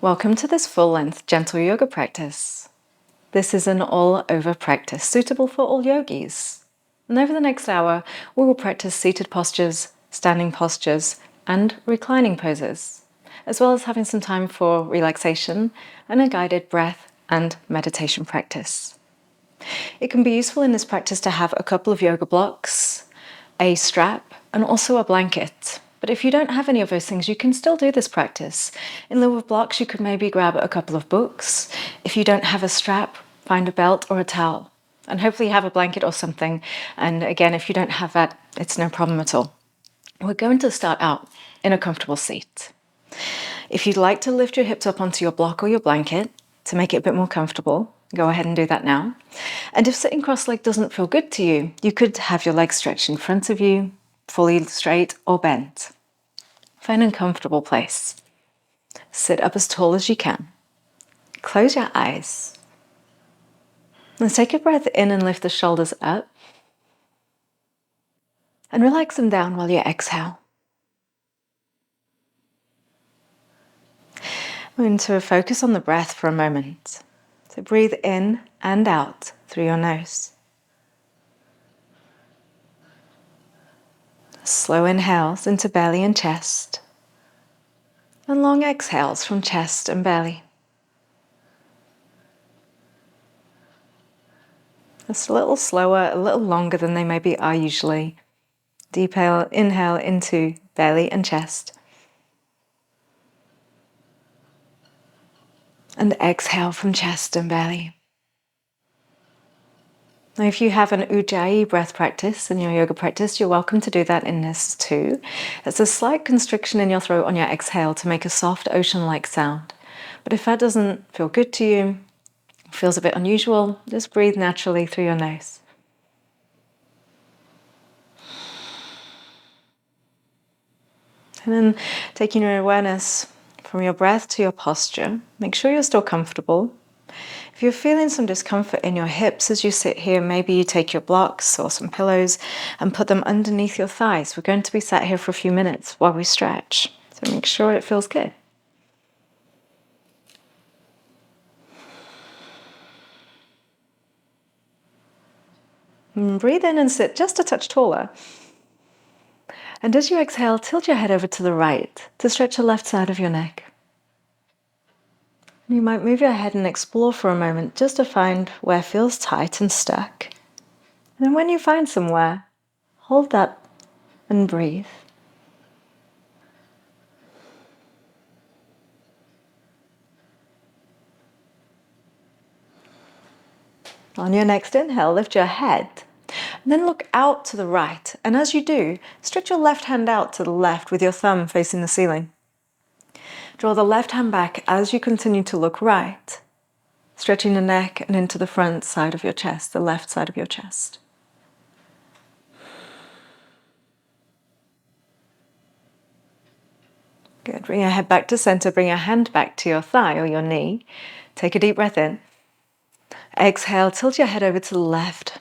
Welcome to this full-length gentle yoga practice. This is an all-over practice suitable for all yogis. And over the next hour, we will practice seated postures, standing postures, and reclining poses, as well as having some time for relaxation and a guided breath and meditation practice. It can be useful in this practice to have a couple of yoga blocks, a strap, and also a blanket. But if you don't have any of those things, you can still do this practice. In lieu of blocks, you could maybe grab a couple of books. If you don't have a strap, find a belt or a towel. And hopefully you have a blanket or something. And again, if you don't have that, it's no problem at all. We're going to start out in a comfortable seat. If you'd like to lift your hips up onto your block or your blanket to make it a bit more comfortable, go ahead and do that now. And if sitting cross-legged doesn't feel good to you, you could have your legs stretched in front of you, fully straight or bent. Find a comfortable place. Sit up as tall as you can. Close your eyes. Let's take a breath in and lift the shoulders up. And relax them down while you exhale. We're going to focus on the breath for a moment. So breathe in and out through your nose. Slow inhales into belly and chest. And long exhales from chest and belly. Just a little slower, a little longer than they maybe are usually. Deep inhale into belly and chest. And exhale from chest and belly. Now, if you have an Ujjayi breath practice in your yoga practice, you're welcome to do that in this too. It's a slight constriction in your throat on your exhale to make a soft ocean-like sound. But if that doesn't feel good to you, feels a bit unusual, just breathe naturally through your nose. And then taking your awareness from your breath to your posture, make sure you're still comfortable. If you're feeling some discomfort in your hips as you sit here, maybe you take your blocks or some pillows and put them underneath your thighs. We're going to be sat here for a few minutes while we stretch, so make sure it feels good. And breathe in and sit just a touch taller. And as you exhale, tilt your head over to the right to stretch the left side of your neck. You might move your head and explore for a moment just to find where feels tight and stuck. And then when you find somewhere, hold that and breathe. On your next inhale, lift your head and then look out to the right. And as you do, stretch your left hand out to the left with your thumb facing the ceiling. Draw the left hand back as you continue to look right, stretching the neck and into the front side of your chest, the left side of your chest. Good. Bring your head back to center. Bring your hand back to your thigh or your knee. Take a deep breath in. Exhale, tilt your head over to the left.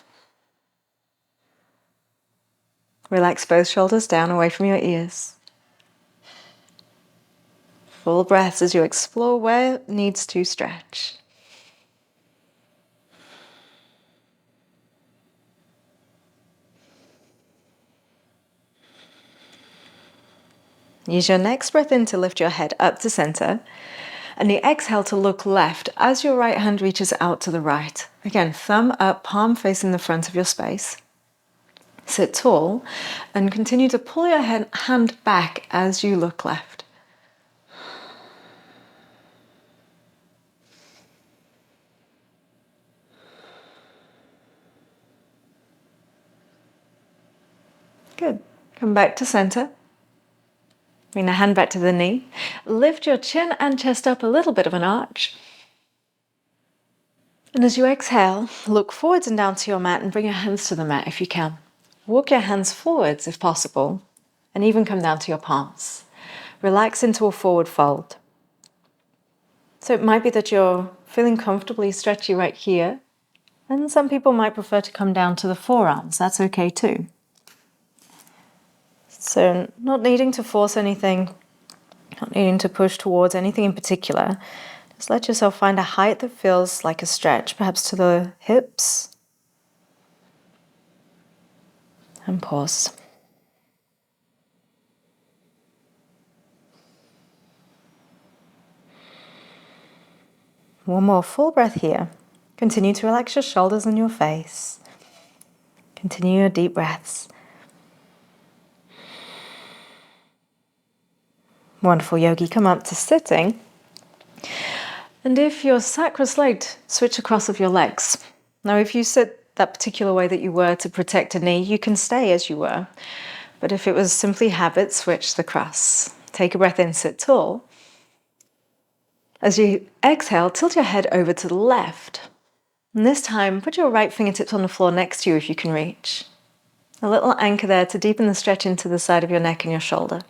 Relax both shoulders down away from your ears. Full breaths as you explore where it needs to stretch. Use your next breath in to lift your head up to center, and the exhale to look left as your right hand reaches out to the right. Again, thumb up, palm facing the front of your space. Sit tall and continue to pull your hand back as you look left. Good. Come back to center. Bring the hand back to the knee. Lift your chin and chest up a little bit of an arch. And as you exhale, look forwards and down to your mat and bring your hands to the mat if you can. Walk your hands forwards if possible, and even come down to your palms. Relax into a forward fold. So it might be that you're feeling comfortably stretchy right here, and some people might prefer to come down to the forearms. That's okay too. So not needing to force anything, Not needing to push towards anything in particular. Just let yourself find a height that feels like a stretch, perhaps to the hips. And pause. One more full breath here. Continue to relax your shoulders and your face. Continue your deep breaths. Wonderful, yogi. Come up to sitting. And if you're sat cross-legged, switch across of your legs. Now, if you sit that particular way that you were to protect a knee, you can stay as you were. But if it was simply habit, switch the cross. Take a breath in, sit tall. As you exhale, tilt your head over to the left. And this time, put your right fingertips on the floor next to you if you can reach. A little anchor there to deepen the stretch into the side of your neck and your shoulder.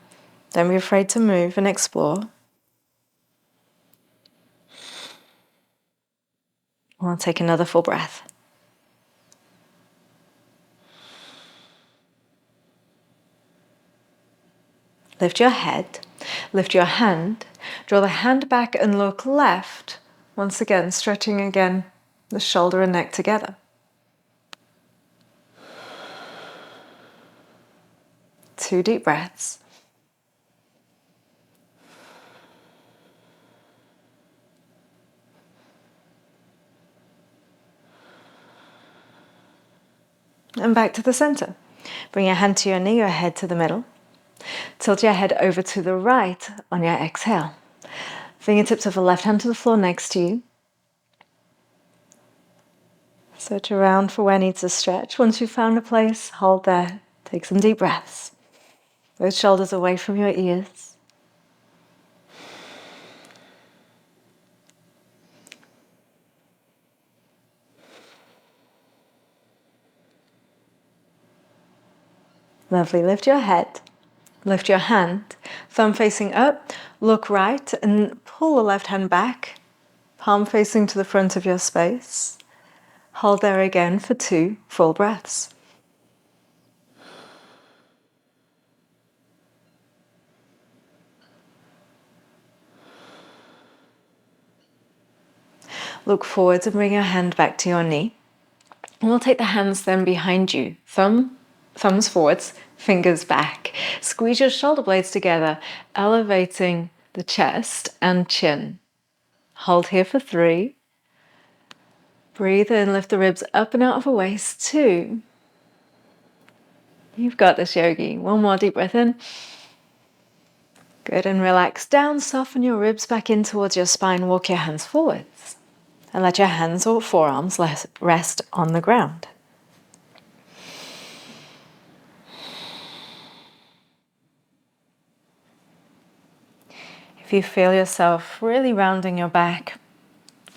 Don't be afraid to move and explore. I'll take another full breath. Lift your head, lift your hand, draw the hand back and look left. Once again, stretching again the shoulder and neck together. Two deep breaths. And back to the center. Bring your hand to your knee, your head to the middle. Tilt your head over to the right on your exhale. Fingertips of the left hand to the floor next to you. Search around for where needs to stretch. Once you've found a place, hold there. Take some deep breaths. Those shoulders away from your ears. Lovely. Lift your head. Lift your hand. Thumb facing up. Look right and pull the left hand back. Palm facing to the front of your space. Hold there again for 2 full breaths. Look forwards and bring your hand back to your knee. And we'll take the hands then behind you. Thumbs forwards, fingers back. Squeeze your shoulder blades together, elevating the chest and chin. Hold here for 3. Breathe in, lift the ribs up and out of the waist. 2. You've got this, yogi. One more deep breath in. Good, and relax down. Soften your ribs back in towards your spine. Walk your hands forwards. And let your hands or forearms rest on the ground. If you feel yourself really rounding your back,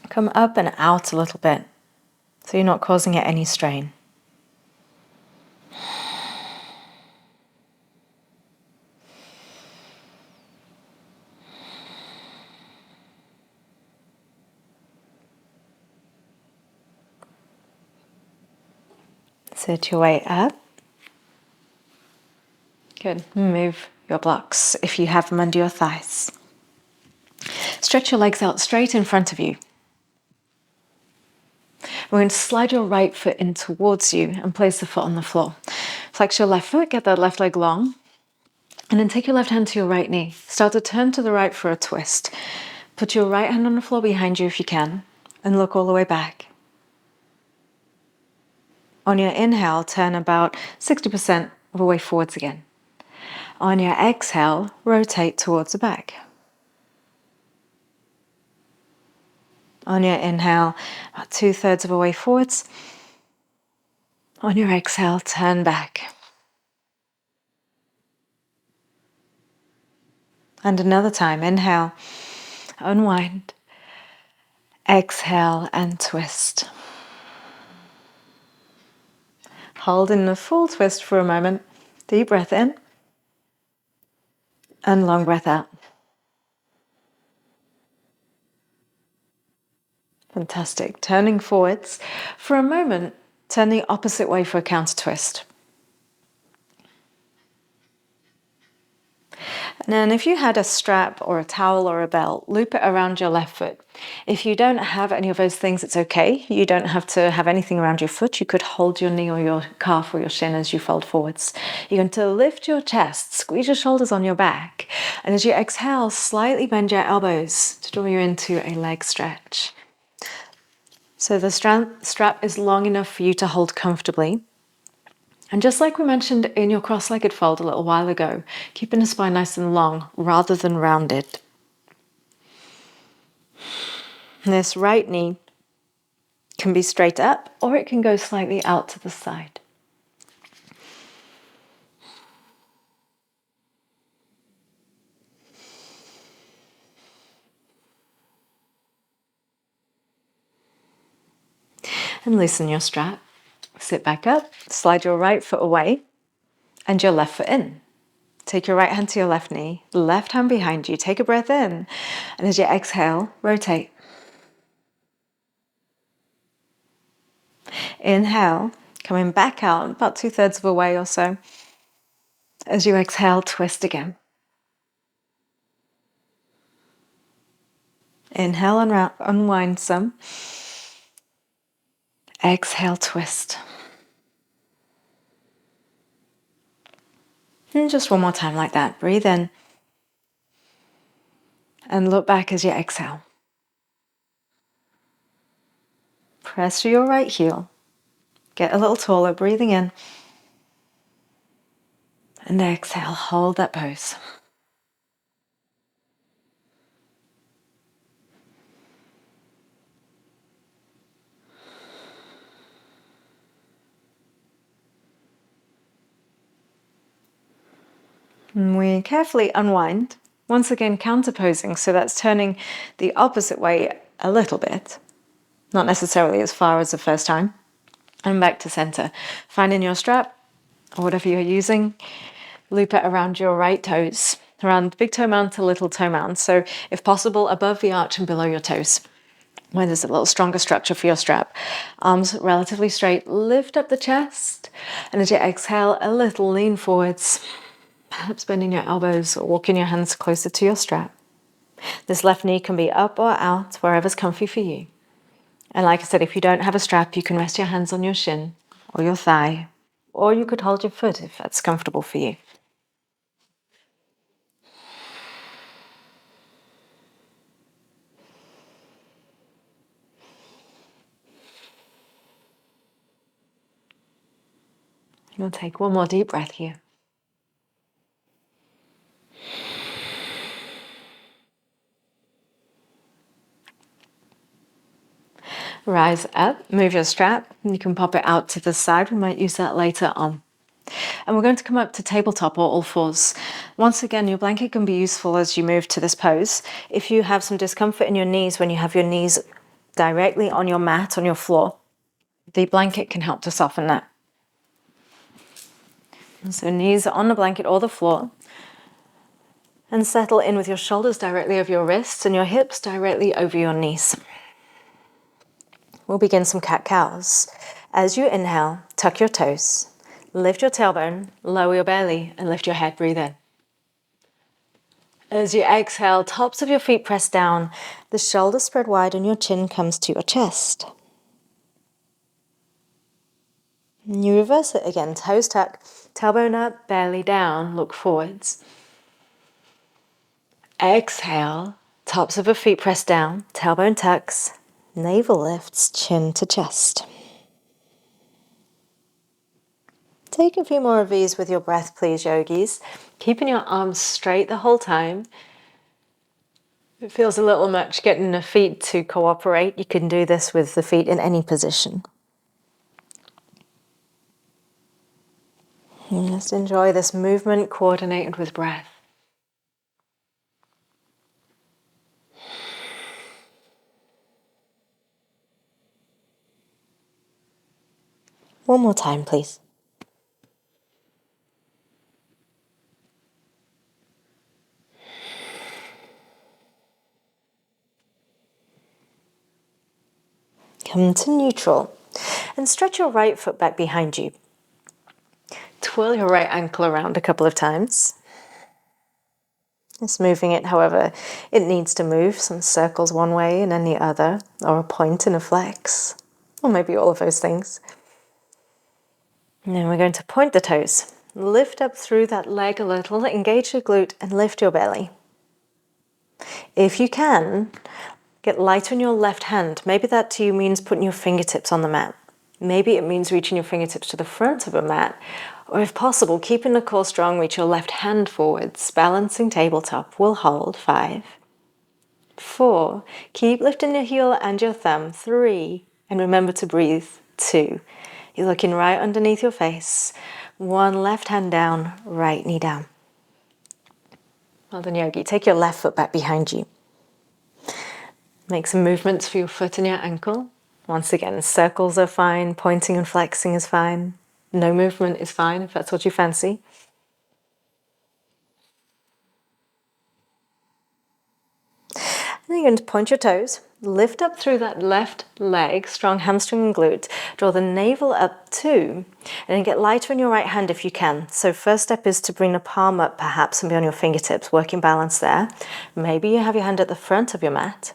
come up and out a little bit so you're not causing it any strain. Sit your way up. Good. Move your blocks if you have them under your thighs. Stretch your legs out straight in front of you. We're going to slide your right foot in towards you and place the foot on the floor. Flex your left foot, get that left leg long, and then take your left hand to your right knee. Start to turn to the right for a twist. Put your right hand on the floor behind you if you can, and look all the way back. On your inhale, turn about 60% of the way forwards again. On your exhale, rotate towards the back. On your inhale, about 2/3 of the way forwards. On your exhale, turn back. And another time, inhale, unwind. Exhale and twist. Hold in the full twist for a moment. Deep breath in. And long breath out. Fantastic. Turning forwards. For a moment, turn the opposite way for a counter twist. And then if you had a strap or a towel or a belt, loop it around your left foot. If you don't have any of those things, it's okay. You don't have to have anything around your foot. You could hold your knee or your calf or your shin as you fold forwards. You're going to lift your chest, squeeze your shoulders on your back. And as you exhale, slightly bend your elbows to draw you into a leg stretch. So the strap is long enough for you to hold comfortably. And just like we mentioned in your cross-legged fold a little while ago, keeping the spine nice and long rather than rounded. This right knee can be straight up or it can go slightly out to the side. And loosen your strap. Sit back up, slide your right foot away and your left foot in. Take your right hand to your left knee, left hand behind you. Take a breath in. And as you exhale, rotate. Inhale, coming back out about 2/3 of a way or so. As you exhale, twist again. Inhale and unwind some. Exhale, twist. And just one more time like that. Breathe in. And look back as you exhale. Press through your right heel. Get a little taller, breathing in. And exhale, hold that pose. And we carefully unwind. Once again, counterposing, so that's turning the opposite way a little bit. Not necessarily as far as the first time. And back to center. Finding your strap, or whatever you're using, loop it around your right toes, around big toe mound to little toe mound. So if possible, above the arch and below your toes, where there's a little stronger structure for your strap. Arms relatively straight, lift up the chest, and as you exhale, a little lean forwards, perhaps bending your elbows or walking your hands closer to your strap. This left knee can be up or out, wherever's comfy for you. And like I said, if you don't have a strap, you can rest your hands on your shin or your thigh, or you could hold your foot if that's comfortable for you. We'll take one more deep breath here. Rise up, move your strap, and you can pop it out to the side. We might use that later on. And we're going to come up to tabletop or all fours. Once again, your blanket can be useful as you move to this pose. If you have some discomfort in your knees when you have your knees directly on your mat, on your floor, the blanket can help to soften that. So knees on the blanket or the floor. And settle in with your shoulders directly over your wrists and your hips directly over your knees. We'll begin some cat-cows. As you inhale, tuck your toes, lift your tailbone, lower your belly, and lift your head, breathe in. As you exhale, tops of your feet press down, the shoulders spread wide and your chin comes to your chest. And you reverse it again, toes tuck, tailbone up, belly down, look forwards. Exhale, tops of your feet press down, tailbone tucks, navel lifts, chin to chest. Take a few more of these with your breath, please, yogis. Keeping your arms straight the whole time. If it feels a little much getting the feet to cooperate, you can do this with the feet in any position. And just enjoy this movement coordinated with breath. One more time, please. Come to neutral and stretch your right foot back behind you. Twirl your right ankle around a couple of times. It's moving it however it needs to move, some circles one way and then the other, or a point and a flex, or maybe all of those things. And then we're going to point the toes. Lift up through that leg a little, engage your glute and lift your belly. If you can, get lighter in your left hand. Maybe that to you means putting your fingertips on the mat. Maybe it means reaching your fingertips to the front of a mat. Or if possible, keeping the core strong, reach your left hand forwards. Balancing tabletop. We'll hold. 5, 4. Keep lifting your heel and your thumb. 3. And remember to breathe. 2. You're looking right underneath your face. 1, left hand down, right knee down. Well done, yogi. Take your left foot back behind you. Make some movements for your foot and your ankle. Once again, circles are fine, pointing and flexing is fine. No movement is fine if that's what you fancy. And then you're going to point your toes, lift up through that left leg, strong hamstring and glute, draw the navel up too, and then get lighter in your right hand if you can. So first step is to bring the palm up perhaps and be on your fingertips, working balance there. Maybe you have your hand at the front of your mat,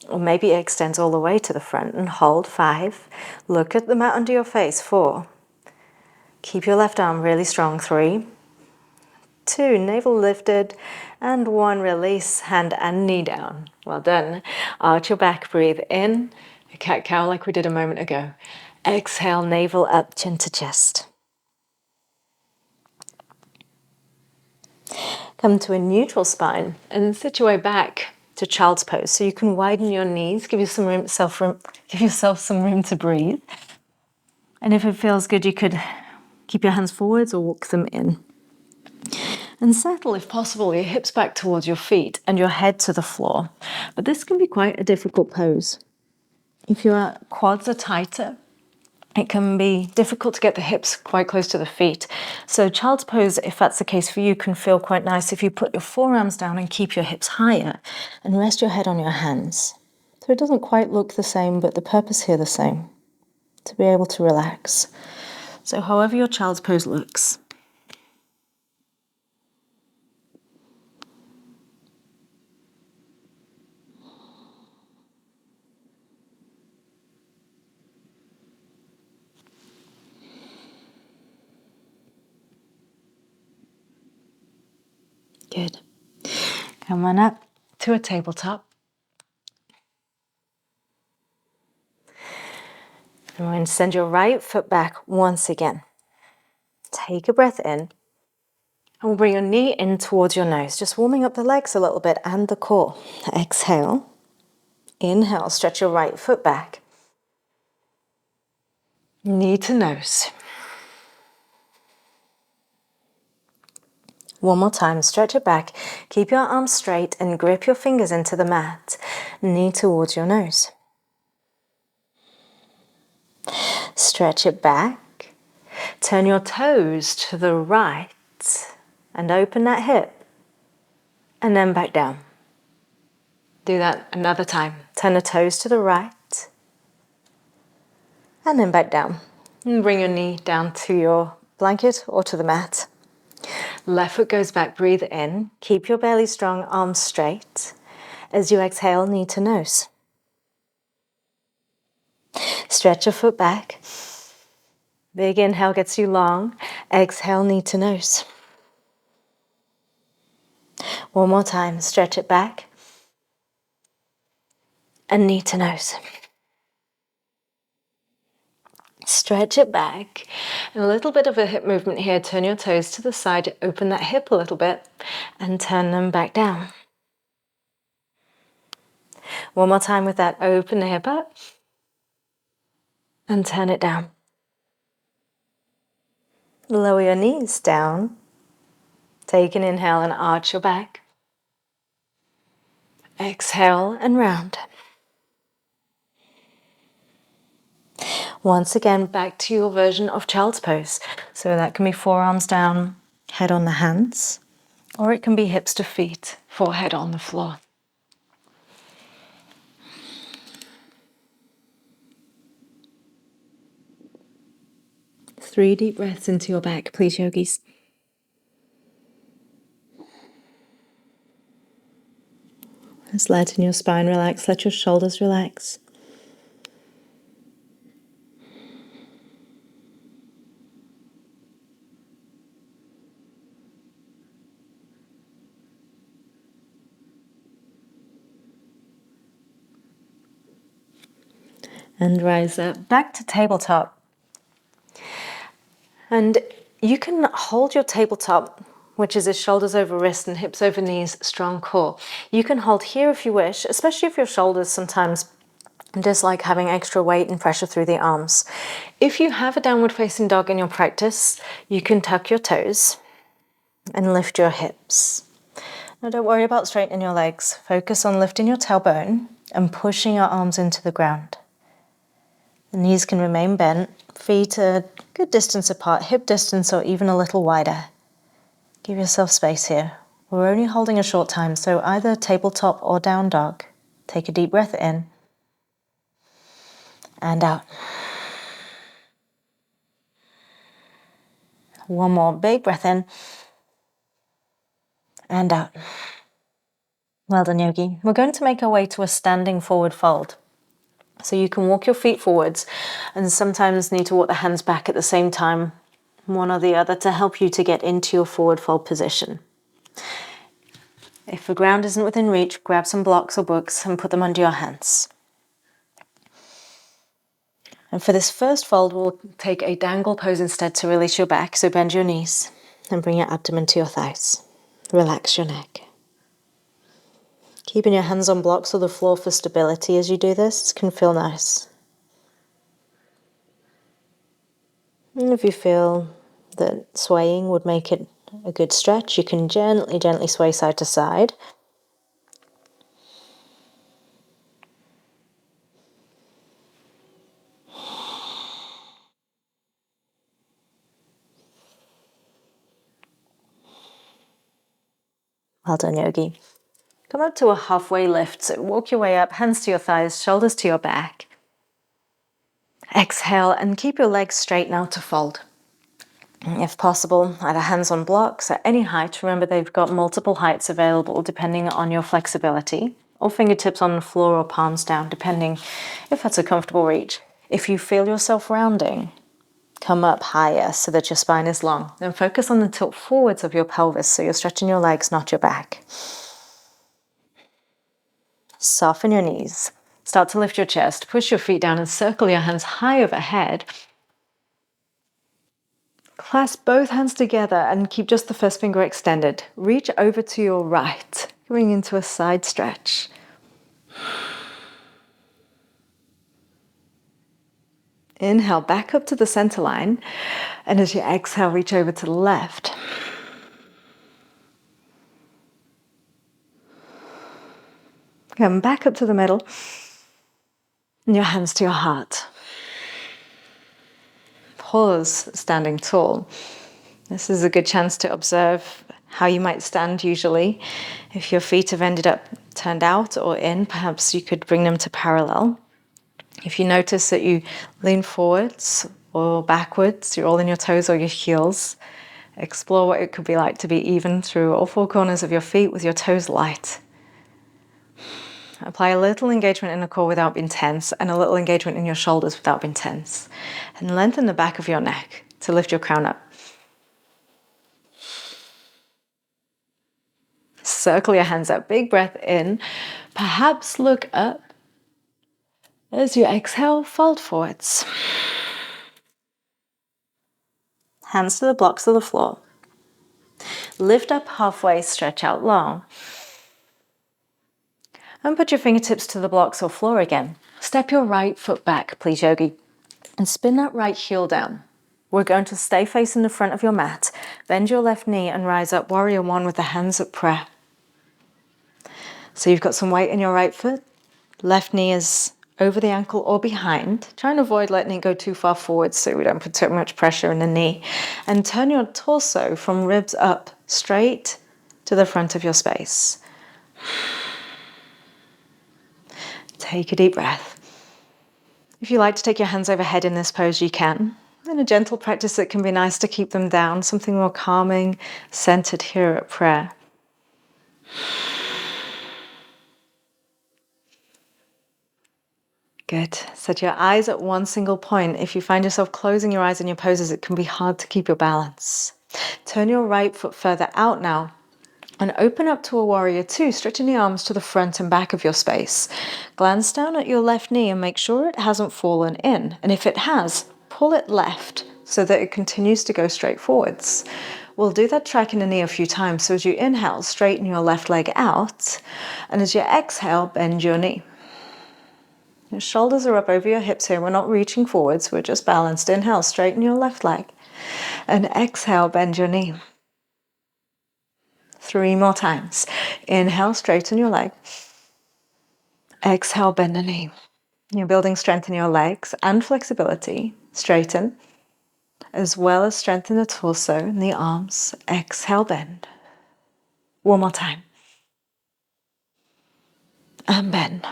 or maybe it extends all the way to the front and hold. 5, look at the mat under your face. 4, keep your left arm really strong. 3, 2, navel lifted, and 1, release, hand and knee down. Well done. Arch your back, breathe in, a cat-cow like we did a moment ago. Exhale, navel up, chin to chest. Come to a neutral spine and sit your way back to child's pose. So you can widen your knees, give yourself some room to breathe. And if it feels good, you could keep your hands forwards or walk them in. And settle, if possible, your hips back towards your feet and your head to the floor. But this can be quite a difficult pose. If your quads are tighter, it can be difficult to get the hips quite close to the feet. So child's pose, if that's the case for you, can feel quite nice if you put your forearms down and keep your hips higher and rest your head on your hands. So it doesn't quite look the same, but the purpose here the same, to be able to relax. So however your child's pose looks. Good. Come on up to a tabletop. And we're going to send your right foot back once again. Take a breath in. And we'll bring your knee in towards your nose, just warming up the legs a little bit and the core. Exhale. Inhale, stretch your right foot back. Knee to nose. One more time, stretch it back. Keep your arms straight and grip your fingers into the mat. Knee towards your nose. Stretch it back. Turn your toes to the right and open that hip. And then back down. Do that another time. Turn the toes to the right. And then back down. And bring your knee down to your blanket or to the mat. Left foot goes back, breathe in. Keep your belly strong, arms straight. As you exhale, knee to nose. Stretch your foot back. Big inhale gets you long. Exhale, knee to nose. One more time, stretch it back. And knee to nose. Stretch it back. And a little bit of a hip movement here. Turn your toes to the side, open that hip a little bit, and turn them back down. One more time with that, open the hip up, and turn it down. Lower your knees down. Take an inhale and arch your back. Exhale and round. Once again, back to your version of child's pose. So that can be forearms down, head on the hands, or it can be hips to feet, forehead on the floor. Three deep breaths into your back, please, yogis. Just letting your spine relax, let your shoulders relax. And rise up back to tabletop. And you can hold your tabletop, which is shoulders over wrist and hips over knees, strong core. You can hold here if you wish, especially if your shoulders sometimes dislike having extra weight and pressure through the arms. If you have a downward facing dog in your practice, you can tuck your toes and lift your hips. Now don't worry about straightening your legs. Focus on lifting your tailbone and pushing your arms into the ground. The knees can remain bent, feet a good distance apart, hip distance or even a little wider. Give yourself space here. We're only holding a short time, so either tabletop or down dog. Take a deep breath in and out. One more big breath in and out. Well done, yogi. We're going to make our way to a standing forward fold. So you can walk your feet forwards and sometimes need to walk the hands back at the same time, one or the other, to help you to get into your forward fold position. If the ground isn't within reach, grab some blocks or books and put them under your hands. And for this first fold, we'll take a dangle pose instead to release your back. So bend your knees and bring your abdomen to your thighs. Relax your neck. Keeping your hands on blocks or the floor for stability as you do this can feel nice. And if you feel that swaying would make it a good stretch, you can gently sway side to side. Well done, yogi. Come up to a halfway lift. So walk your way up, hands to your thighs, shoulders to your back. Exhale and keep your legs straight now to fold. If possible, either hands on blocks at any height. Remember, they've got multiple heights available depending on your flexibility, or fingertips on the floor or palms down, depending if that's a comfortable reach. If you feel yourself rounding, come up higher so that your spine is long. Then focus on the tilt forwards of your pelvis, so you're stretching your legs, not your back. Soften your knees. Start to lift your chest. Push your feet down and circle your hands high overhead. Clasp both hands together and keep just the first finger extended. Reach over to your right, going into a side stretch. Inhale, back up to the center line. And as you exhale, reach over to the left. Come back up to the middle. And your hands to your heart. Pause, standing tall. This is a good chance to observe how you might stand usually. If your feet have ended up turned out or in, perhaps you could bring them to parallel. If you notice that you lean forwards or backwards, you're all in your toes or your heels, explore what it could be like to be even through all four corners of your feet with your toes light. Apply a little engagement in the core without being tense, and a little engagement in your shoulders without being tense. And lengthen the back of your neck to lift your crown up. Circle your hands up, big breath in. Perhaps look up. As you exhale, fold forwards. Hands to the blocks of the floor. Lift up halfway, stretch out long. And put your fingertips to the blocks or floor again. Step your right foot back, please, yogi. And spin that right heel down. We're going to stay facing the front of your mat. Bend your left knee and rise up, warrior one with the hands at prayer. So you've got some weight in your right foot. Left knee is over the ankle or behind. Try and avoid letting it go too far forward so we don't put too much pressure in the knee. And turn your torso from ribs up, straight to the front of your space. Take a deep breath. If you like to take your hands overhead in this pose, you can. In a gentle practice, it can be nice to keep them down, something more calming, centered here at prayer. Good. Set your eyes at one single point. If you find yourself closing your eyes in your poses, it can be hard to keep your balance. Turn your right foot further out now and open up to a warrior two, stretching the arms to the front and back of your space. Glance down at your left knee and make sure it hasn't fallen in. And if it has, pull it left so that it continues to go straight forwards. We'll do that tracking the knee a few times. So as you inhale, straighten your left leg out. And as you exhale, bend your knee. Your shoulders are up over your hips here. We're not reaching forwards. We're just balanced. Inhale, straighten your left leg. And exhale, bend your knee. 3 more times. Inhale, straighten your leg. Exhale, bend the knee. You're building strength in your legs and flexibility. Straighten, as well as strengthen the torso and the arms. Exhale, bend. 1 more time. And bend.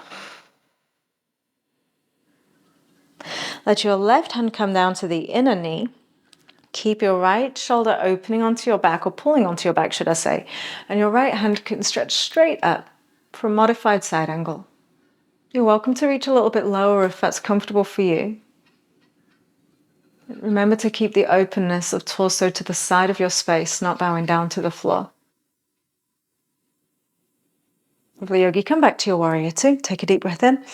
Let your left hand come down to the inner knee. Keep your right shoulder opening onto your back, or pulling onto your back, should I say. And your right hand can stretch straight up for a modified side angle. You're welcome to reach a little bit lower if that's comfortable for you. Remember to keep the openness of torso to the side of your space, not bowing down to the floor. Lovely yogi, come back to your warrior two. Take a deep breath in.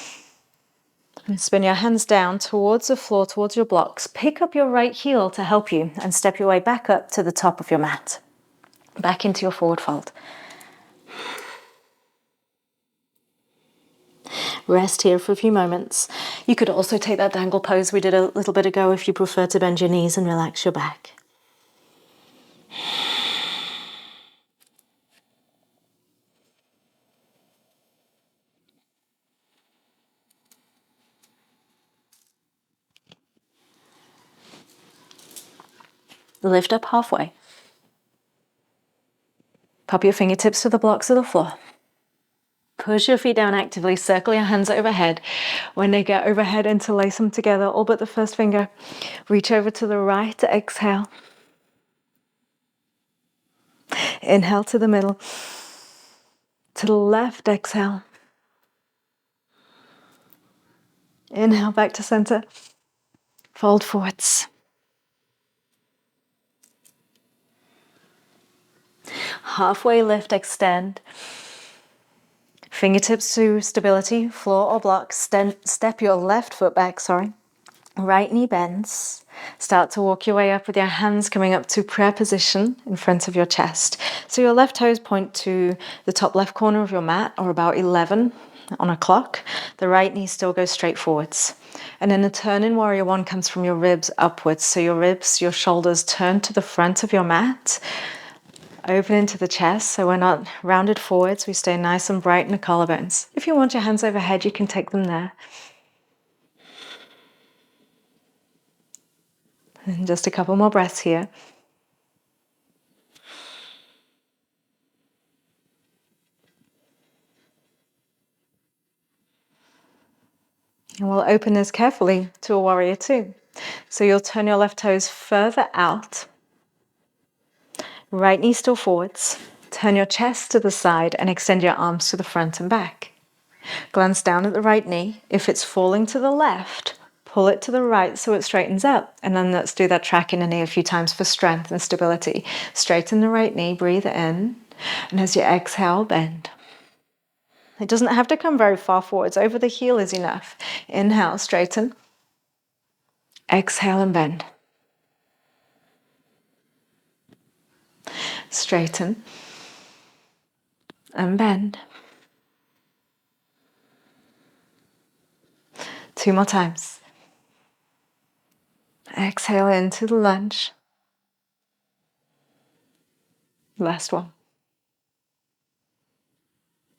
And spin your hands down towards the floor, towards your blocks. Pick up your right heel to help you and step your way back up to the top of your mat. Back into your forward fold. Rest here for a few moments. You could also take that dangle pose we did a little bit ago if you prefer to bend your knees and relax your back. Lift up halfway. Pop your fingertips to the blocks of the floor. Push your feet down actively, circle your hands overhead. When they get overhead, interlace them together, all but the first finger. Reach over to the right, exhale. Inhale to the middle. To the left, exhale. Inhale back to center. Fold forwards. Halfway lift, extend. Fingertips to stability, floor or block. Step your left foot back, Right knee bends. Start to walk your way up with your hands coming up to prayer position in front of your chest. So your left toes point to the top left corner of your mat, or about 11 on a clock. The right knee still goes straight forwards. And then the turn in warrior one comes from your ribs upwards. So your ribs, your shoulders turn to the front of your mat. Open into the chest, so we're not rounded forwards. We stay nice and bright in the collarbones. If you want your hands overhead, you can take them there. And just a couple more breaths here. And we'll open this carefully to a warrior two. So you'll turn your left toes further out. Right knee still forwards. Turn your chest to the side and extend your arms to the front and back. Glance down at the right knee. If it's falling to the left, pull it to the right so it straightens up. And then let's do that track in the knee a few times for strength and stability. Straighten the right knee, breathe in. And as you exhale, bend. It doesn't have to come very far forwards. Over the heel is enough. Inhale, straighten. Exhale and bend. Straighten and bend. 2 more times. Exhale into the lunge. Last one.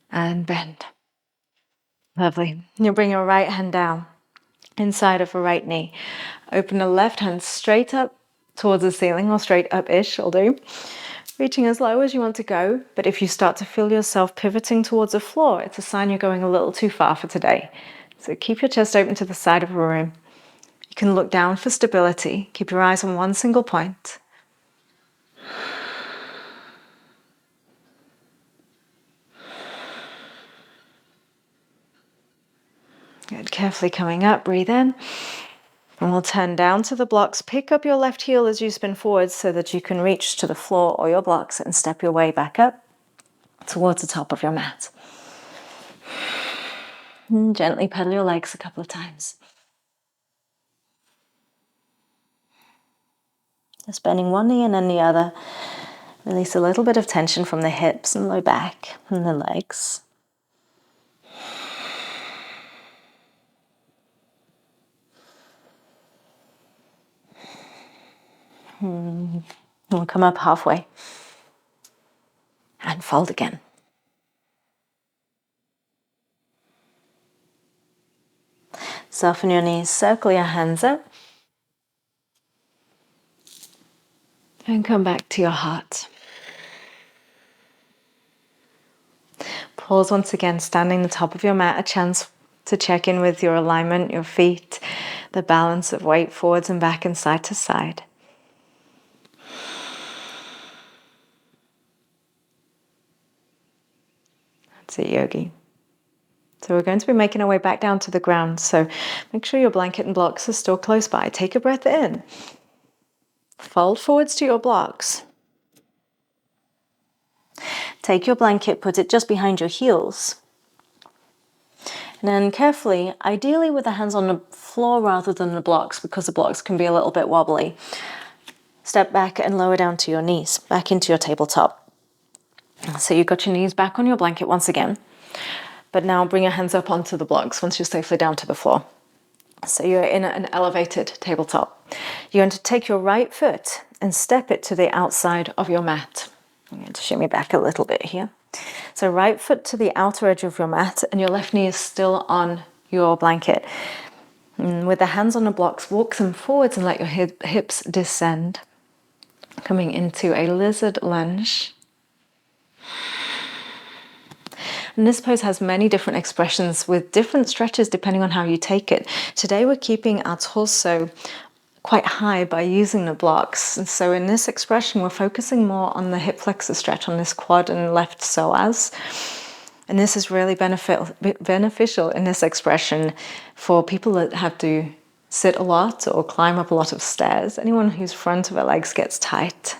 And bend. Lovely. You'll bring your right hand down inside of a right knee. Open the left hand straight up towards the ceiling, or straight up-ish will do. Reaching as low as you want to go, but if you start to feel yourself pivoting towards the floor, it's a sign you're going a little too far for today. So keep your chest open to the side of a room. You can look down for stability. Keep your eyes on one single point. Good. Carefully coming up, breathe in. And we'll turn down to the blocks. Pick up your left heel as you spin forwards so that you can reach to the floor or your blocks and step your way back up towards the top of your mat. And gently pedal your legs a couple of times. Just bending one knee and then the other. Release a little bit of tension from the hips and low back and the legs. We'll come up halfway and fold again. Soften your knees, circle your hands up, and come back to your heart. Pause once again, standing the top of your mat, a chance to check in with your alignment, your feet, the balance of weight forwards and back and side to side. That's it, yogi. So we're going to be making our way back down to the ground. So make sure your blanket and blocks are still close by. Take a breath in. Fold forwards to your blocks. Take your blanket, put it just behind your heels. And then carefully, ideally with the hands on the floor rather than the blocks, because the blocks can be a little bit wobbly, step back and lower down to your knees, back into your tabletop. So you've got your knees back on your blanket once again. But now bring your hands up onto the blocks once you're safely down to the floor. So you're in an elevated tabletop. You're going to take your right foot and step it to the outside of your mat. I'm going to shimmy back a little bit here. So right foot to the outer edge of your mat and your left knee is still on your blanket. And with the hands on the blocks, walk them forwards and let your hips descend. Coming into a lizard lunge. And this pose has many different expressions with different stretches depending on how you take it. Today we're keeping our torso quite high by using the blocks. And so in this expression, we're focusing more on the hip flexor stretch on this quad and left psoas. And this is really beneficial in this expression for people that have to sit a lot or climb up a lot of stairs. Anyone whose front of their legs gets tight.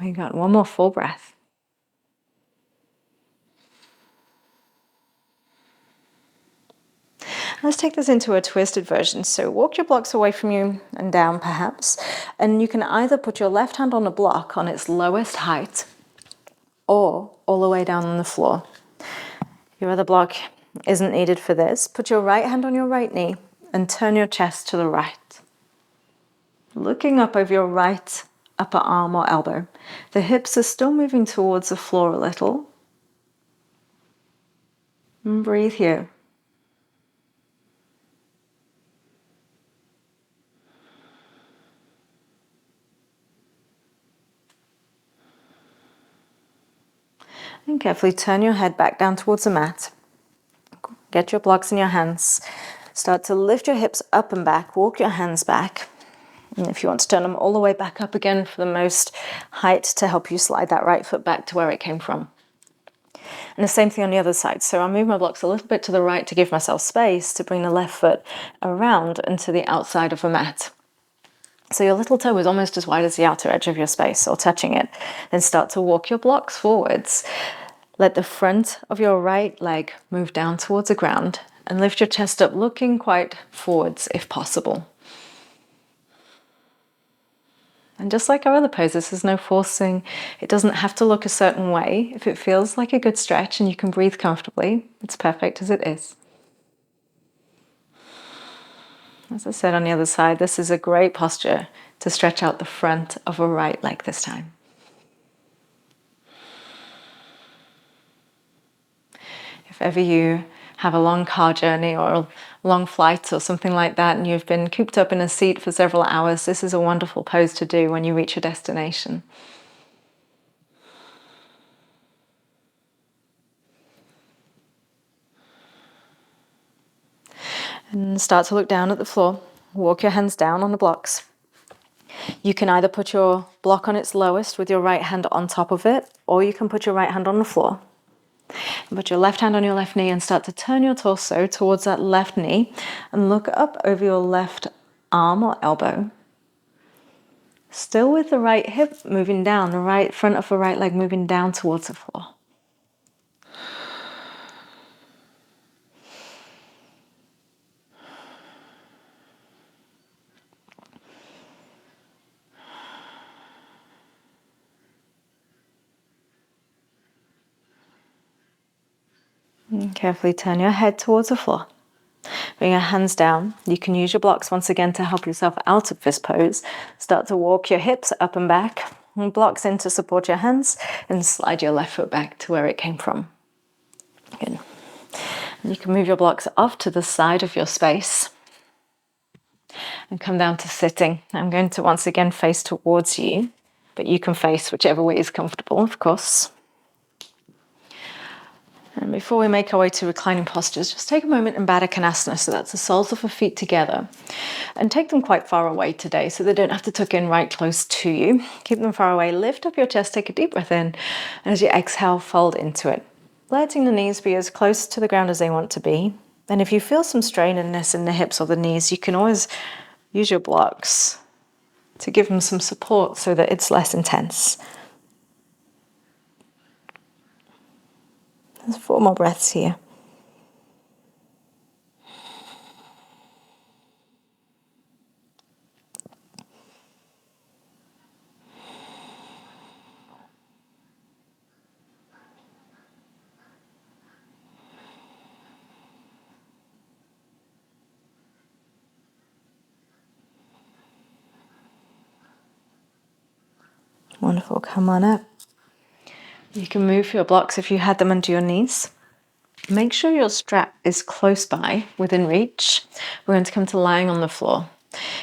We got one more full breath. Let's take this into a twisted version. So walk your blocks away from you and down perhaps. And you can either put your left hand on a block on its lowest height or all the way down on the floor. Your other block isn't needed for this. Put your right hand on your right knee and turn your chest to the right. Looking up over your right upper arm or elbow. The hips are still moving towards the floor a little. And breathe here. And carefully turn your head back down towards the mat. Get your blocks in your hands. Start to lift your hips up and back. Walk your hands back. And if you want to turn them all the way back up again for the most height to help you slide that right foot back to where it came from. And the same thing on the other side. So I'll move my blocks a little bit to the right to give myself space to bring the left foot around and to the outside of the mat. So your little toe is almost as wide as the outer edge of your space or touching it. Then start to walk your blocks forwards. Let the front of your right leg move down towards the ground and lift your chest up, looking quite forwards if possible. And just like our other poses, there's no forcing. It doesn't have to look a certain way. If it feels like a good stretch and you can breathe comfortably, it's perfect as it is. As I said on the other side, this is a great posture to stretch out the front of a right leg this time. If ever you have a long car journey or a long flight or something like that and you've been cooped up in a seat for several hours, this is a wonderful pose to do when you reach your destination. And start to look down at the floor. Walk your hands down on the blocks. You can either put your block on its lowest with your right hand on top of it, or you can put your right hand on the floor. And put your left hand on your left knee and start to turn your torso towards that left knee and look up over your left arm or elbow. Still with the right hip moving down, the right front of the right leg moving down towards the floor. And carefully turn your head towards the floor. Bring your hands down. You can use your blocks once again to help yourself out of this pose. Start to walk your hips up and back. And blocks in to support your hands and slide your left foot back to where it came from. Good. And you can move your blocks off to the side of your space and come down to sitting. I'm going to once again face towards you, but you can face whichever way is comfortable, of course. And before we make our way to reclining postures, just take a moment in Baddha Konasana, so that's the soles of the feet together, and take them quite far away today so they don't have to tuck in right close to you. Keep them far away, lift up your chest, take a deep breath in, and as you exhale, fold into it. Letting the knees be as close to the ground as they want to be. And if you feel some strainedness in the hips or the knees, you can always use your blocks to give them some support so that it's less intense. There's 4 more breaths here. Wonderful, come on up. You can move your blocks if you had them under your knees. Make sure your strap is close by, within reach. We're going to come to lying on the floor.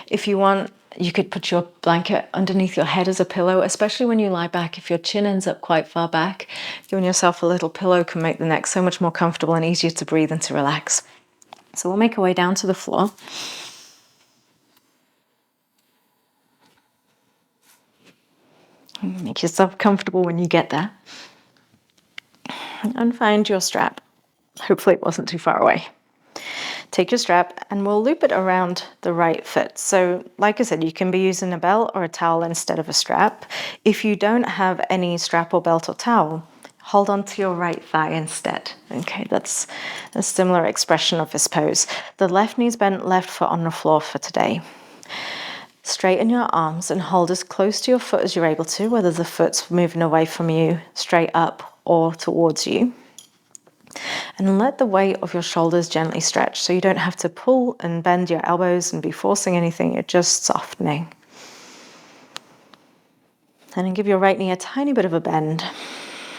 If you want, you could put your blanket underneath your head as a pillow, especially when you lie back. If your chin ends up quite far back, giving yourself a little pillow can make the neck so much more comfortable and easier to breathe and to relax. So we'll make our way down to the floor. Make yourself comfortable when you get there. And find your strap. Hopefully it wasn't too far away. Take your strap and we'll loop it around the right foot. So like I said, you can be using a belt or a towel instead of a strap. If you don't have any strap or belt or towel, hold on to your right thigh instead. Okay, that's a similar expression of this pose. The left knee's bent, left foot on the floor for today. Straighten your arms and hold as close to your foot as you're able to, whether the foot's moving away from you, straight up or towards you. And let the weight of your shoulders gently stretch, so you don't have to pull and bend your elbows and be forcing anything, you're just softening. And then give your right knee a tiny bit of a bend.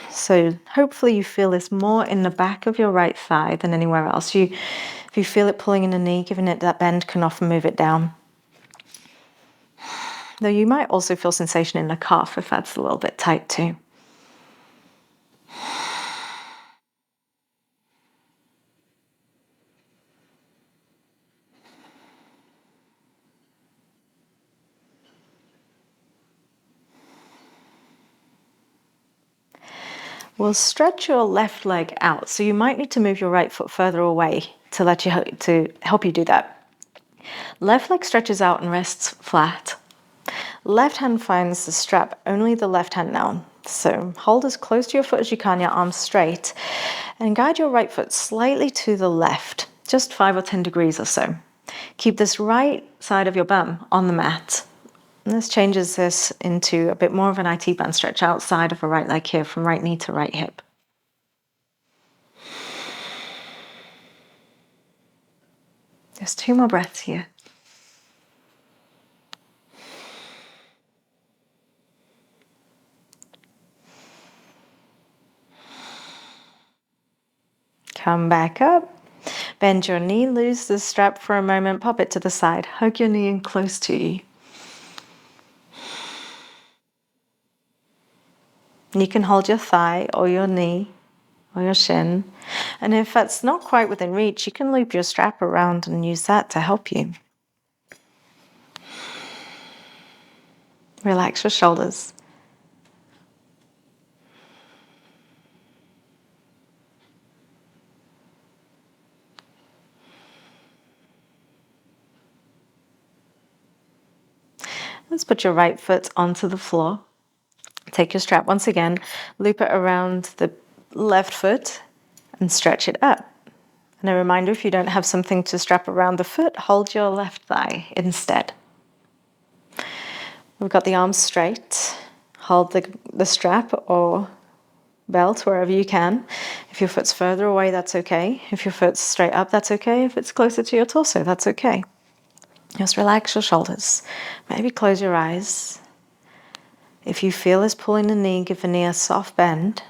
So hopefully you feel this more in the back of your right thigh than anywhere else. If you feel it pulling in the knee, giving it that bend can often move it down. Though you might also feel sensation in the calf if that's a little bit tight too. We'll stretch your left leg out, so you might need to move your right foot further away to help you do that. Left leg stretches out and rests flat. Left hand finds the strap, only the left hand now. So hold as close to your foot as you can, your arms straight, and guide your right foot slightly to the left, just 5 or 10 degrees or so. Keep this right side of your bum on the mat. And this changes this into a bit more of an IT band stretch outside of the right leg here, from right knee to right hip. Just 2 more breaths here. Come back up. Bend your knee, lose the strap for a moment, pop it to the side. Hug your knee in close to you. You can hold your thigh or your knee or your shin. And if that's not quite within reach, you can loop your strap around and use that to help you. Relax your shoulders. Let's put your right foot onto the floor. Take your strap once again, loop it around the left foot and stretch it up. And a reminder, if you don't have something to strap around the foot, hold your left thigh instead. We've got the arms straight. Hold the strap or belt wherever you can. If your foot's further away, that's okay. If your foot's straight up, that's okay. If it's closer to your torso, that's okay. Just relax your shoulders. Maybe close your eyes. If you feel this pulling the knee, give the knee a soft bend.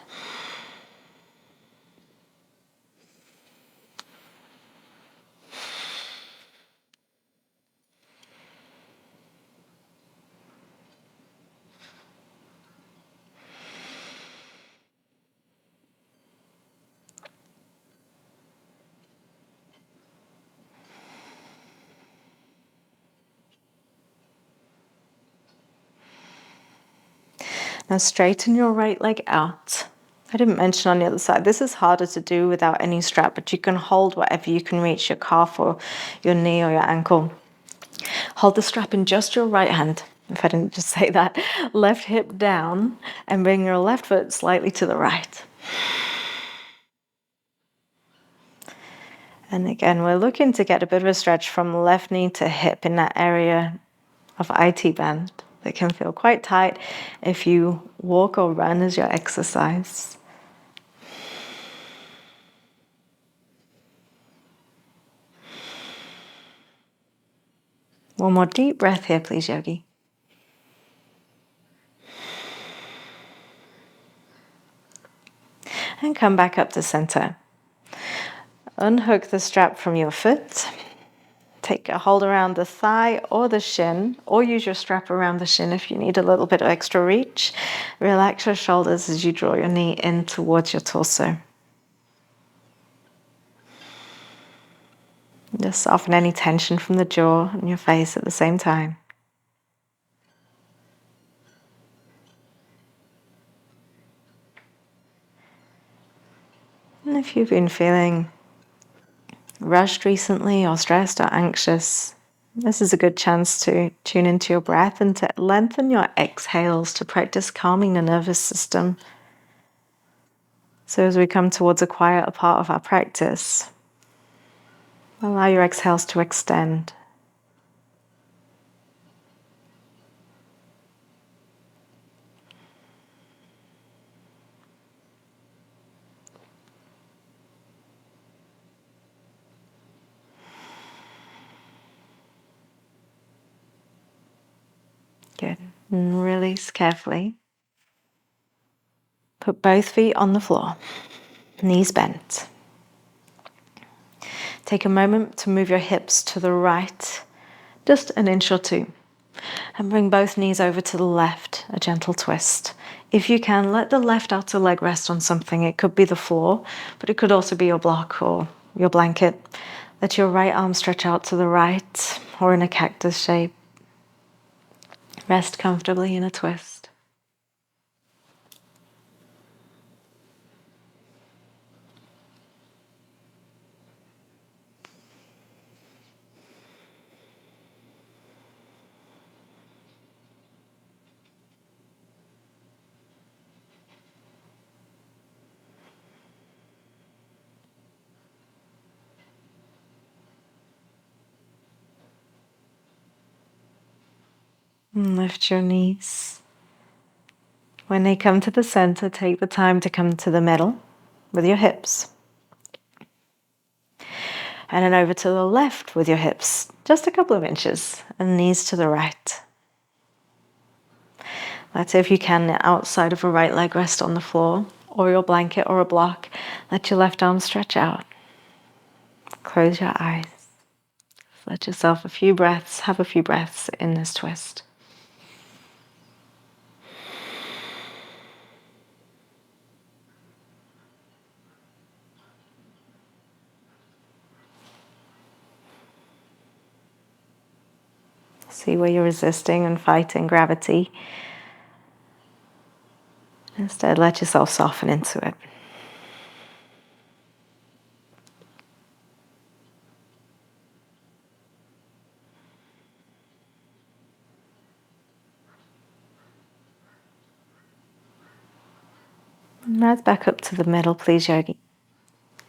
Now straighten your right leg out. I didn't mention on the other side, this is harder to do without any strap, but you can hold whatever you can reach, your calf or your knee or your ankle. Hold the strap in just your right hand. If I didn't just say that, left hip down and bring your left foot slightly to the right. And again, we're looking to get a bit of a stretch from left knee to hip in that area of IT band that can feel quite tight if you walk or run as your exercise. One more deep breath here, please, yogi. And come back up to center. Unhook the strap from your foot. Take a hold around the thigh or the shin, or use your strap around the shin if you need a little bit of extra reach. Relax your shoulders as you draw your knee in towards your torso. Just soften any tension from the jaw and your face at the same time. And if you've been feeling rushed recently or stressed or anxious, this is a good chance to tune into your breath and to lengthen your exhales to practice calming the nervous system. So as we come towards a quieter part of our practice, allow your exhales to extend. Good. And release carefully. Put both feet on the floor, knees bent. Take a moment to move your hips to the right, just an inch or two. And bring both knees over to the left, a gentle twist. If you can, let the left outer leg rest on something. It could be the floor, but it could also be your block or your blanket. Let your right arm stretch out to the right or in a cactus shape. Rest comfortably in a twist. And lift your knees. When they come to the center, take the time to come to the middle with your hips. And then over to the left with your hips, just a couple of inches, and knees to the right. Let's say if you can, the outside of a right leg rest on the floor, or your blanket or a block. Let your left arm stretch out. Close your eyes. Let yourself have a few breaths in this twist. See where you're resisting and fighting gravity. Instead, let yourself soften into it. And rise back up to the middle, please, yogi.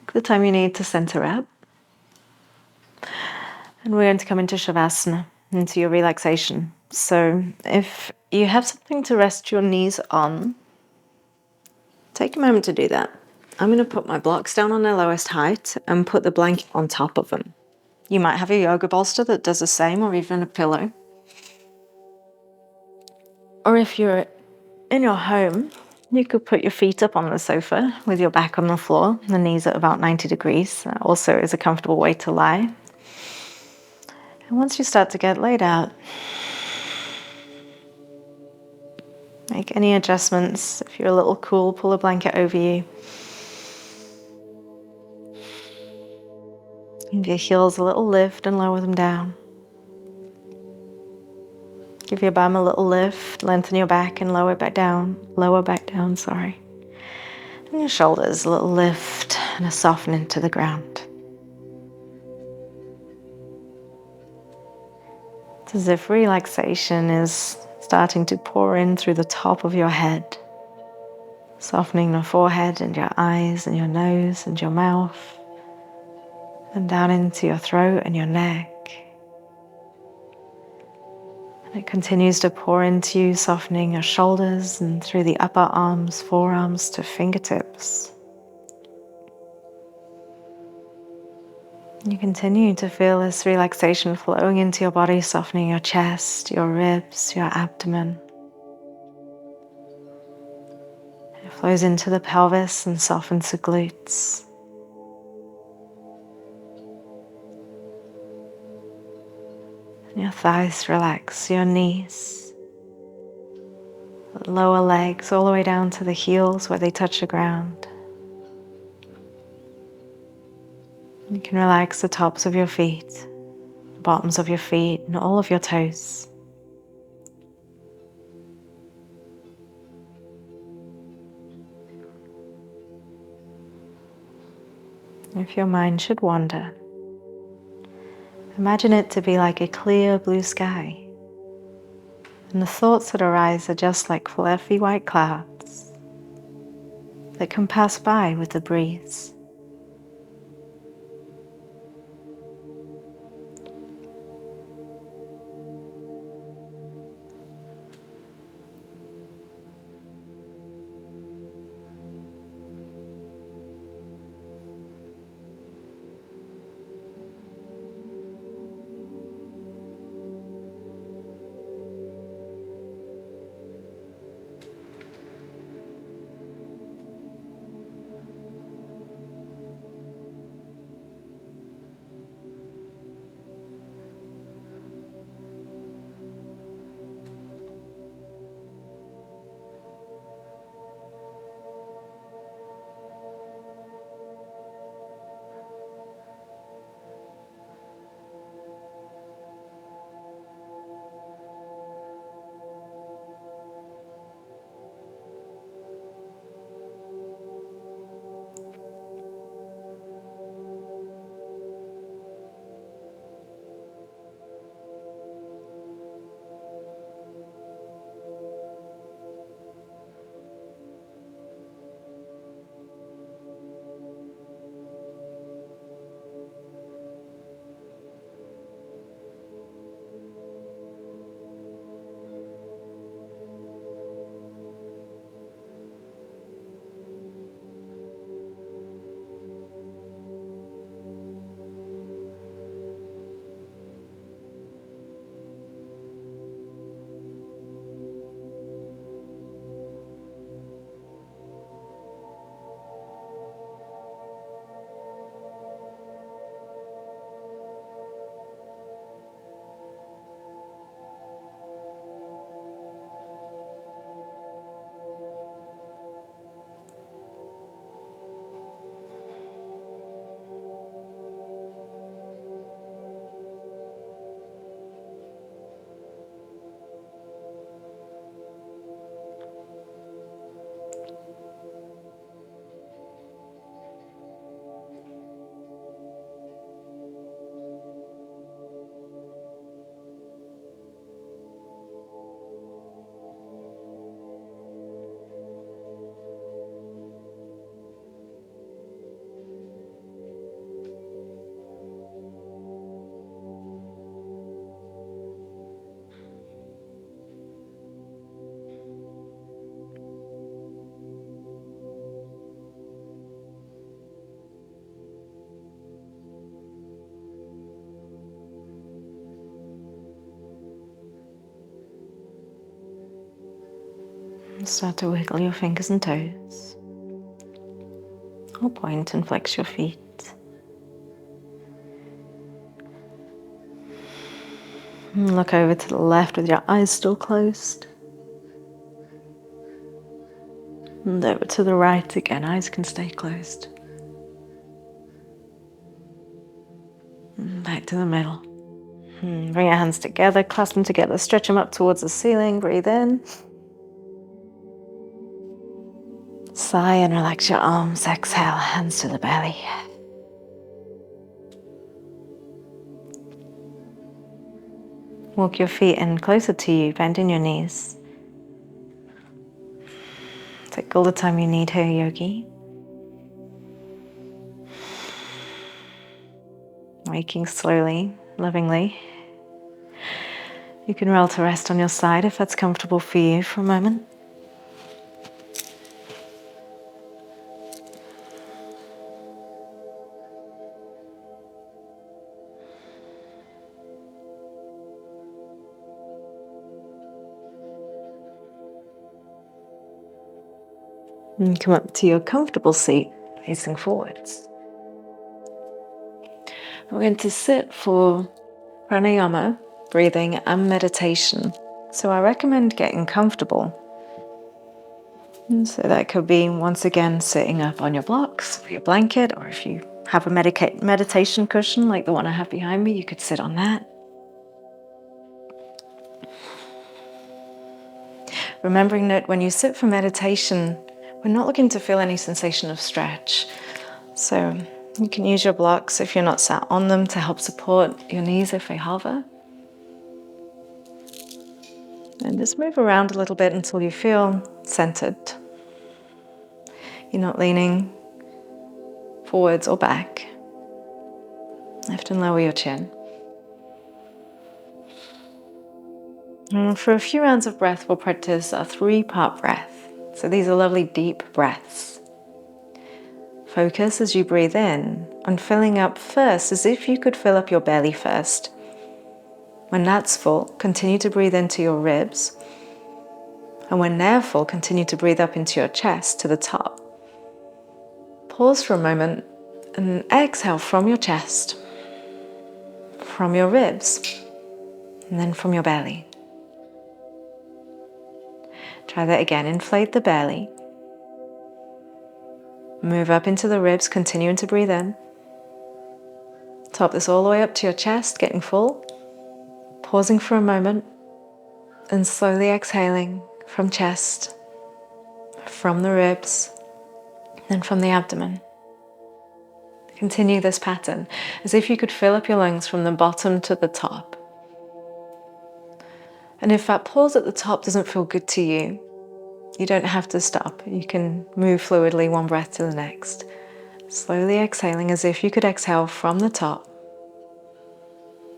Take the time you need to center up. And we're going to come into Shavasana, into your relaxation. So if you have something to rest your knees on, take a moment to do that. I'm going to put my blocks down on their lowest height and put the blanket on top of them. You might have a yoga bolster that does the same, or even a pillow. Or if you're in your home, you could put your feet up on the sofa with your back on the floor, the knees at about 90 degrees. That also is a comfortable way to lie. And once you start to get laid out, make any adjustments. If you're a little cool, pull a blanket over you. Give your heels a little lift and lower them down. Give your bum a little lift, lengthen your back and lower back down, sorry. And your shoulders, a little lift and a softening to the ground. It's as if relaxation is starting to pour in through the top of your head, softening the forehead and your eyes and your nose and your mouth, and down into your throat and your neck. And it continues to pour into you, softening your shoulders and through the upper arms, forearms to fingertips. You continue to feel this relaxation flowing into your body, softening your chest, your ribs, your abdomen. It flows into the pelvis and softens the glutes. And your thighs relax, your knees, the lower legs all the way down to the heels where they touch the ground. You can relax the tops of your feet, the bottoms of your feet, and all of your toes. If your mind should wander, imagine it to be like a clear blue sky. And the thoughts that arise are just like fluffy white clouds that can pass by with the breeze. Start to wiggle your fingers and toes, or point and flex your feet. And look over to the left with your eyes still closed. And over to the right again, eyes can stay closed. And back to the middle. And bring your hands together, clasp them together, stretch them up towards the ceiling, breathe in. Sigh and relax your arms, exhale, hands to the belly. Walk your feet in closer to you, bending your knees. Take all the time you need here, yogi. Waking slowly, lovingly. You can roll to rest on your side if that's comfortable for you for a moment. And come up to your comfortable seat, facing forwards. We're going to sit for pranayama, breathing and meditation. So I recommend getting comfortable. And so that could be, once again, sitting up on your blocks or your blanket, or if you have a meditation cushion like the one I have behind me, you could sit on that. Remembering that when you sit for meditation, we're not looking to feel any sensation of stretch. So you can use your blocks if you're not sat on them to help support your knees if they hover. And just move around a little bit until you feel centered. You're not leaning forwards or back. Lift and lower your chin. And for a few rounds of breath, we'll practice a 3-part breath. So these are lovely deep breaths. Focus as you breathe in on filling up first, as if you could fill up your belly first. When that's full, continue to breathe into your ribs. And when they're full, continue to breathe up into your chest to the top. Pause for a moment and exhale from your chest, from your ribs, and then from your belly. Try that again. Inflate the belly. Move up into the ribs, continuing to breathe in. Top this all the way up to your chest, getting full. Pausing for a moment and slowly exhaling from chest, from the ribs, then from the abdomen. Continue this pattern as if you could fill up your lungs from the bottom to the top. And if that pause at the top doesn't feel good to you, you don't have to stop. You can move fluidly one breath to the next. Slowly exhaling as if you could exhale from the top,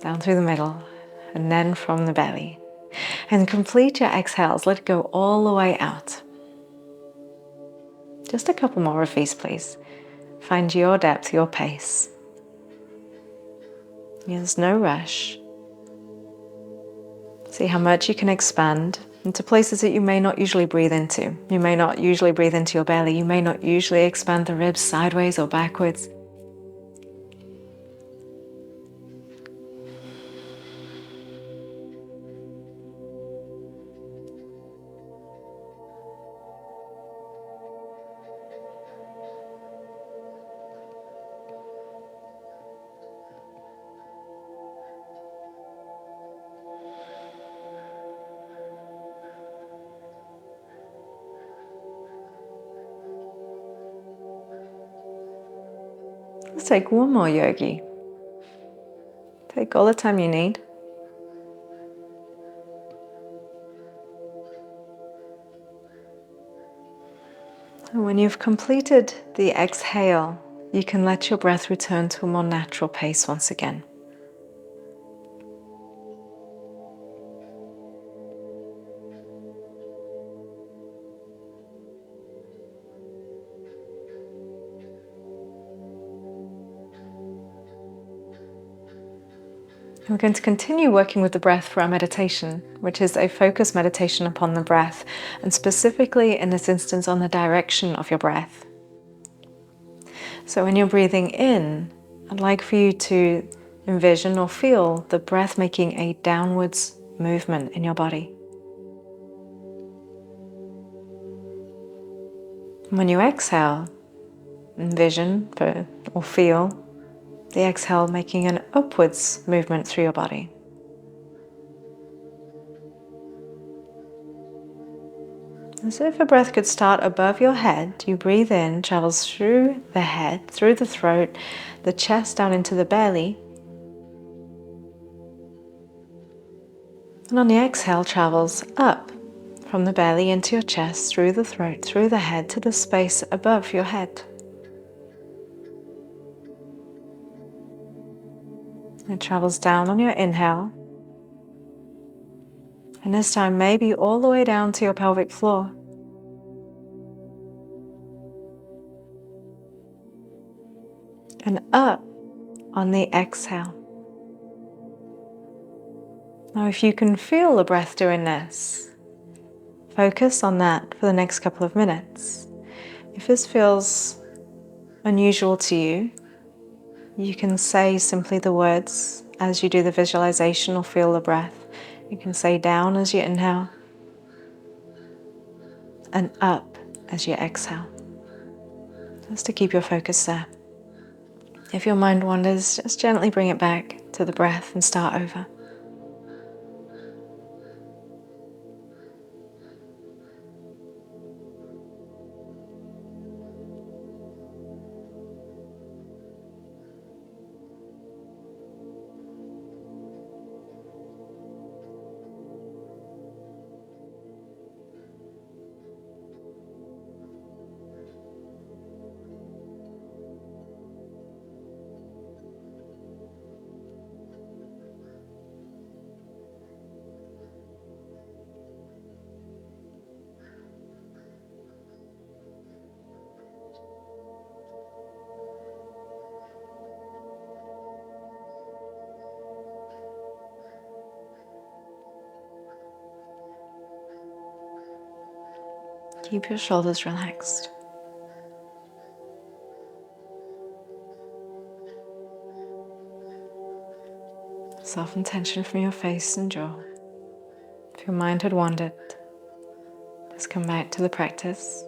down through the middle, and then from the belly. And complete your exhales. Let it go all the way out. Just a couple more of these, please. Find your depth, your pace. There's no rush. See how much you can expand into places that you may not usually breathe into. You may not usually breathe into your belly. You may not usually expand the ribs sideways or backwards. Let's take one more, yogi. Take all the time you need. And when you've completed the exhale, you can let your breath return to a more natural pace once again. We're going to continue working with the breath for our meditation, which is a focused meditation upon the breath, and specifically in this instance on the direction of your breath. So when you're breathing in, I'd like for you to envision or feel the breath making a downwards movement in your body. And when you exhale, envision or feel the exhale making an upwards movement through your body. As if a breath could start above your head, you breathe in, travels through the head, through the throat, the chest down into the belly. And on the exhale, travels up from the belly into your chest, through the throat, through the head, to the space above your head. It travels down on your inhale. And this time, maybe all the way down to your pelvic floor. And up on the exhale. Now, if you can feel the breath doing this, focus on that for the next couple of minutes. If this feels unusual to you, you can say simply the words as you do the visualization or feel the breath. You can say down as you inhale and up as you exhale. Just to keep your focus there. If your mind wanders, just gently bring it back to the breath and start over. Keep your shoulders relaxed. Soften tension from your face and jaw. If your mind had wandered, just come back to the practice.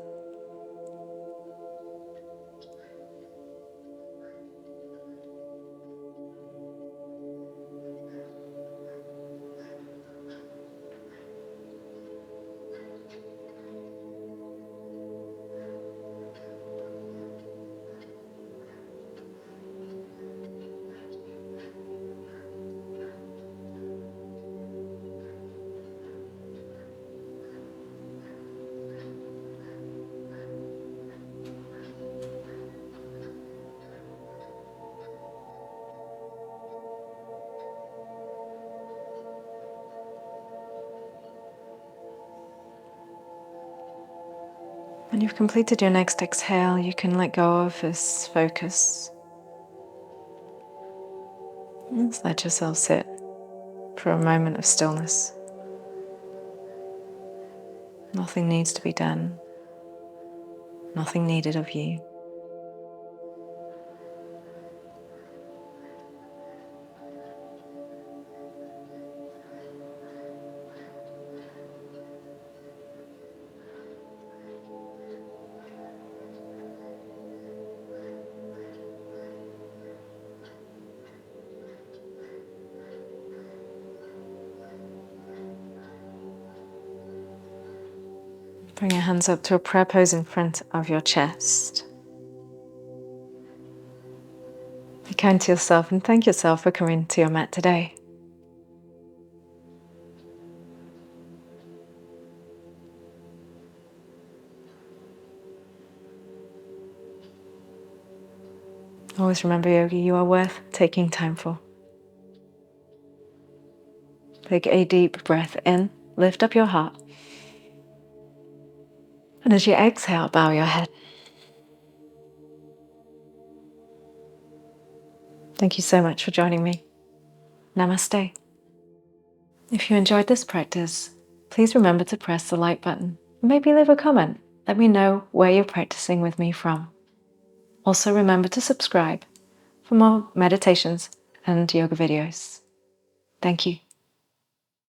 When you've completed your next exhale, you can let go of this focus. Just let yourself sit for a moment of stillness. Nothing needs to be done. Nothing needed of you. Bring your hands up to a prayer pose in front of your chest. Be kind to yourself and thank yourself for coming to your mat today. Always remember, yogi, you are worth taking time for. Take a deep breath in, lift up your heart. And as you exhale, bow your head. Thank you so much for joining me. Namaste. If you enjoyed this practice, please remember to press the like button and maybe leave a comment. Let me know where you're practicing with me from. Also remember to subscribe for more meditations and yoga videos. Thank you.